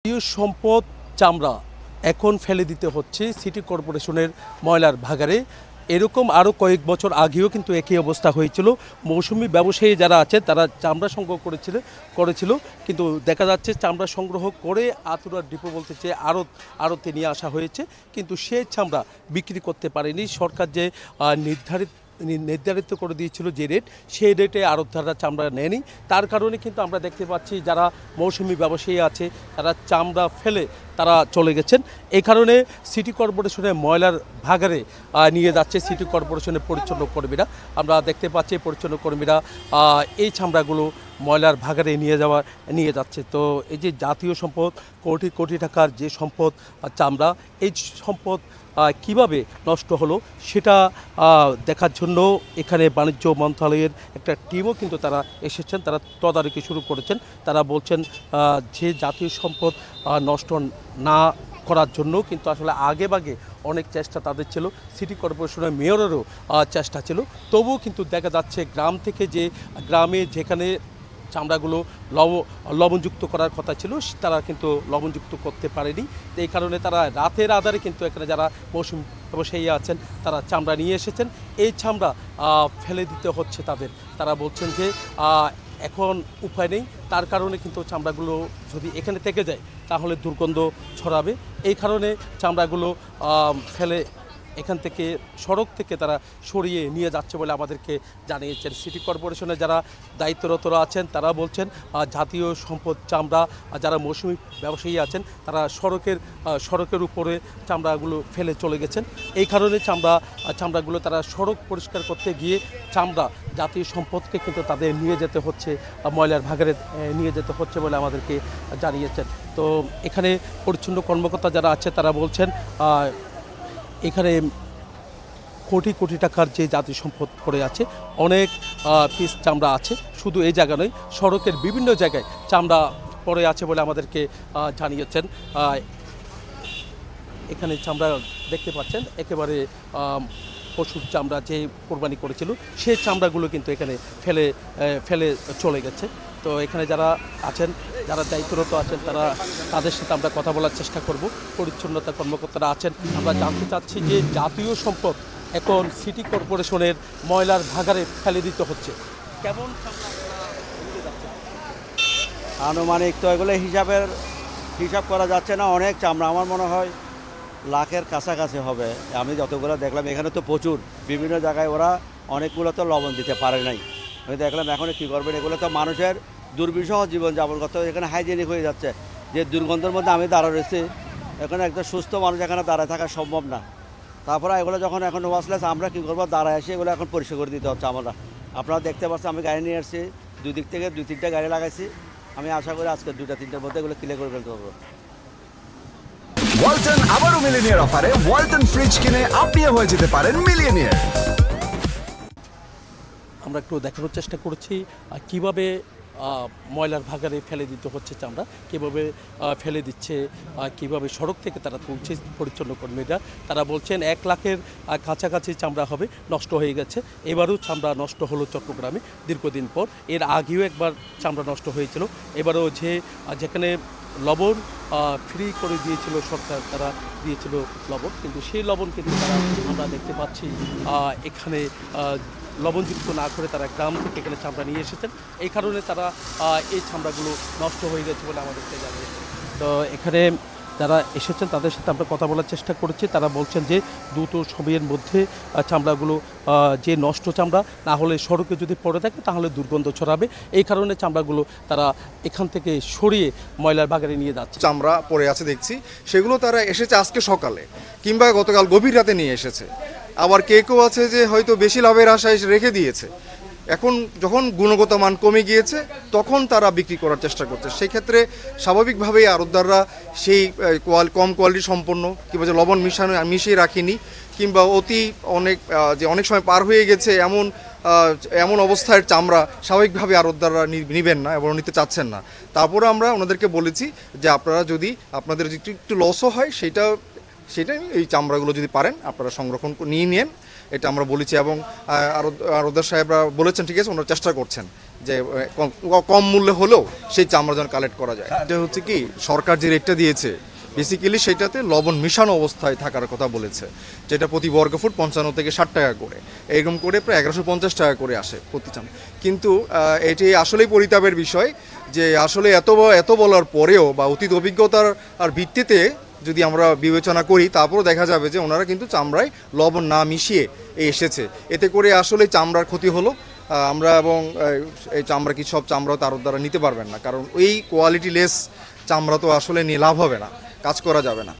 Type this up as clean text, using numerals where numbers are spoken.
জাতীয় সম্পদ চামড়া এখন ফেলে দিতে হচ্ছে সিটি কর্পোরেশনের ময়লার ভাগাড়ে। এরকম আরও কয়েক বছর আগেও কিন্তু একই অবস্থা হয়েছিল। মৌসুমি ব্যবসায়ী যারা আছে তারা চামড়া সংগ্রহ করেছিল, কিন্তু দেখা যাচ্ছে চামড়া সংগ্রহ করে আতুরার ডিপো বলতে চেয়ে আড়তে নিয়ে আসা হয়েছে, কিন্তু সে চামড়া বিক্রি করতে পারেনি। সরকার যে নির্ধারিত করে দিয়েছিল যে রেট, সেই রেটে আড়তদাররা চামড়া নেয়নি। তার কারণে কিন্তু আমরা দেখতে পাচ্ছি যারা মৌসুমি ব্যবসায়ী আছে তারা চামড়া ফেলে তারা চলে গেছেন। এই কারণে সিটি কর্পোরেশনের ময়লার ভাগাড়ে নিয়ে যাচ্ছে সিটি কর্পোরেশনের পরিচ্ছন্ন কর্মীরা। আমরা দেখতে পাচ্ছি পরিচ্ছন্ন কর্মীরা এই চামড়াগুলো ময়লার ভাগাড়ে নিয়ে যাচ্ছে। তো এই যে জাতীয় সম্পদ, কোটি কোটি টাকার যে সম্পদ চামড়া, এই সম্পদ কিভাবে নষ্ট হলো সেটা দেখার জন্য এখানে বাণিজ্য মন্ত্রণালয়ের একটা টিমও কিন্তু তারা এসেছেন, তারা তদারকি শুরু করেছেন। তারা বলছেন যে জাতীয় সম্পদ নষ্ট না করার জন্য কিন্তু আসলে আগেভাগে অনেক চেষ্টা তাদের ছিল, সিটি কর্পোরেশনের মেয়রেরও চেষ্টা ছিল। তবুও কিন্তু দেখা যাচ্ছে গ্রাম থেকে যে গ্রামে যেখানে চামড়াগুলো লবণযুক্ত করার কথা ছিল তারা কিন্তু লবণযুক্ত করতে পারেনি। এই কারণে তারা রাতের আধারে কিন্তু এখানে যারা মৌসুম ব্যবসায়ী আছেন তারা চামড়া নিয়ে এসেছেন। এই চামড়া ফেলে দিতে হচ্ছে তাদের। তারা বলছেন যে এখন উপায় নেই, তার কারণে কিন্তু চামড়াগুলো যদি এখানে থেকে যায় তাহলে দুর্গন্ধ ছড়াবে। এই কারণে চামড়াগুলো ফেলে এখান থেকে সড়ক থেকে তারা সরিয়ে নিয়ে যাচ্ছে বলে আমাদেরকে জানিয়েছেন। সিটি কর্পোরেশনে যারা দায়িত্বরতরা আছেন তারা বলছেন জাতীয় সম্পদ চামড়া যারা মৌসুমি ব্যবসায়ী আছেন তারা সড়কের উপরে চামড়াগুলো ফেলে চলে গেছেন। এই কারণে চামড়াগুলো তারা সড়ক পরিষ্কার করতে গিয়ে চামড়া জাতীয় সম্পদকে কিন্তু তাদের নিয়ে যেতে হচ্ছে, ময়লার ভাগাড়ে নিয়ে যেতে হচ্ছে বলে আমাদেরকে জানিয়েছেন। তো এখানে পরিচ্ছন্ন কর্মকর্তা যারা আছে তারা বলছেন এখানে কোটি কোটি টাকার যে জাতীয় সম্পদ পড়ে আছে, অনেক পিস চামড়া আছে, শুধু এই জায়গা নয় সড়কের বিভিন্ন জায়গায় চামড়া পড়ে আছে বলে আমাদেরকে জানিয়েছেন। এখানে চামড়া দেখতে পাচ্ছেন একেবারে পশুর চামড়া যে কোরবানি করেছিল সেই চামড়াগুলো কিন্তু এখানে ফেলে চলে গেছে। তো এখানে যারা আছেন, যারা দায়িত্বরত আছেন তাদের সাথে আমরা কথা বলার চেষ্টা করব। পরিচ্ছন্নতা কর্মকর্তারা আছেন, আমরা জানতে চাচ্ছি যে জাতীয় সম্পদ এখন সিটি কর্পোরেশনের ময়লার ভাগাড়ে ফেলে দিতে হচ্ছে, কেমন আনুমানিক তো এগুলো হিসাব করা যাচ্ছে না, অনেক চামড়া আমার মনে হয় লাখের কাছাকাছি হবে। আমি যতগুলো দেখলাম এখানে তো প্রচুর, বিভিন্ন জায়গায় ওরা অনেকগুলো তো লবণ দিতে পারে নাই। আমি দেখলাম এখন কী করবেন, এগুলো তো মানুষের দুর্বিষহ জীবনযাপন করতে, এখানে হাইজেনিক হয়ে যাচ্ছে। যে দুর্গন্ধের মধ্যে আমি দাঁড়া রয়েছি, এখানে একজন সুস্থ মানুষ এখানে দাঁড়ায় থাকা সম্ভব না। তারপরে এগুলো যখন এখন ওয়াশলেস আমরা কী করবো, দাঁড়ায় এসে এগুলো এখন পরিষ্কার করে দিতে হচ্ছে আমরা। আপনারা দেখতে পাচ্ছেন আমি গাড়ি নিয়ে আসছি, দুই দিক থেকে 2-3টা গাড়ি লাগাইছি। আমি আশা করি আজকে 2-3টার মধ্যে এগুলো ক্লিয়ার করে ফেলতে পারবো। ওয়ালটন আবারও মিলিয়নিয়ার অফারে ওয়ালটন ফ্রিজ কিনে আপনিও হয়ে যেতে পারেন মিলিয়নিয়ার। আমরা একটু দেখানোর চেষ্টা করছি কিভাবে ময়লার ভাগাড়ে ফেলে দিতে হচ্ছে চামড়া, কীভাবে ফেলে দিচ্ছে, কিভাবে সড়ক থেকে তারা তুলছে পরিচ্ছন্ন কর্মীরা। তারা বলছেন 1 লাখের কাছাকাছি চামড়া হবে নষ্ট হয়ে গেছে। এবারও চামড়া নষ্ট হলো চট্টগ্রামে দীর্ঘদিন পর। এর আগেও একবার চামড়া নষ্ট হয়েছিল। এবারও যেখানে লবণ ফ্রি করে দিয়েছিল সরকার, তারা দিয়েছিল লবণ, কিন্তু সেই লবণ কিন্তু তারা আমরা দেখতে পাচ্ছি এখানে লবণযুক্ত না করে তারা গ্রাম থেকে এখানে চামড়া নিয়ে এসেছেন। এই কারণে তারা এই চামড়াগুলো নষ্ট হয়ে গেছে বলে আমাদেরকে জানিয়েছে। তো এখানে যারা এসেছেন তাদের সাথে আমরা কথা বলার চেষ্টা করেছি। তারা বলছেন যে দ্রুত সময়ের মধ্যে চামড়াগুলো যে নষ্ট চামড়া না হলে সড়কে যদি পড়ে থাকে তাহলে দুর্গন্ধ ছড়াবে। এই কারণে চামড়াগুলো তারা এখান থেকে সরিয়ে ময়লার ভাগাড়ে নিয়ে যাচ্ছে। চামড়া পড়ে আছে দেখছি, সেগুলো তারা এসেছে আজকে সকালে কিংবা গতকাল গভীর রাতে নিয়ে এসেছে। আবার কেউ আছে যে হয়তো বেশি লাভের আশায় রেখে দিয়েছে, এখন যখন গুণগত মান কমে গিয়েছে তখন তারা বিক্রি করার চেষ্টা করছে। সেই ক্ষেত্রে স্বাভাবিকভাবেই আড়তদাররা সেই কম কোয়ালিটি সম্পন্ন কিংবা যে লবণ মিশিয়ে রাখিনি কিংবা অনেক সময় পার হয়ে গেছে এমন অবস্থায় চামড়া স্বাভাবিকভাবে আড়তদাররা নিবেন না এবং নিতে চাচ্ছেন না। তারপরে আমরা ওনাদেরকে বলেছি যে আপনারা যদি আপনাদের একটু লসও হয় সেটাই এই চামড়াগুলো যদি পারেন আপনারা সংরক্ষণ নিয়ে নেন, এটা আমরা বলেছি। এবং আরদার সাহেবরা বলেছেন ঠিক আছে, ওনারা চেষ্টা করছেন যে কম মূল্যে হলেও সেই চামড়া যেন কালেক্ট করা যায়। এটা হচ্ছে কি সরকার যে রেটটা দিয়েছে বেসিক্যালি সেটাতে লবণ মিশানো অবস্থায় থাকার কথা বলেছে, যেটা প্রতি বর্গফুট 55 থেকে 60 টাকা করে, এরকম করে প্রায় 1150 টাকা করে আসে প্রতি চামড়া। কিন্তু এটি আসলেই পরিতাপের বিষয় যে আসলে এত বলার পরেও বা অতীত অভিজ্ঞতার আর ভিত্তিতে যদি আমরা বিবেচনা করি তারপরও দেখা যাবে যে ওনারা কিন্তু চামড়ায় লবণ না মিশিয়ে এসেছে। এতে করে আসলে চামড়ার ক্ষতি হলো। আমরা এবং এই চামড়া কি সব চামড়াও তার দ্বারা নিতে পারবেন না, কারণ এই কোয়ালিটি লেস চামড়া তো আসলে নিয়ে লাভ হবে না, কাজ করা যাবে না।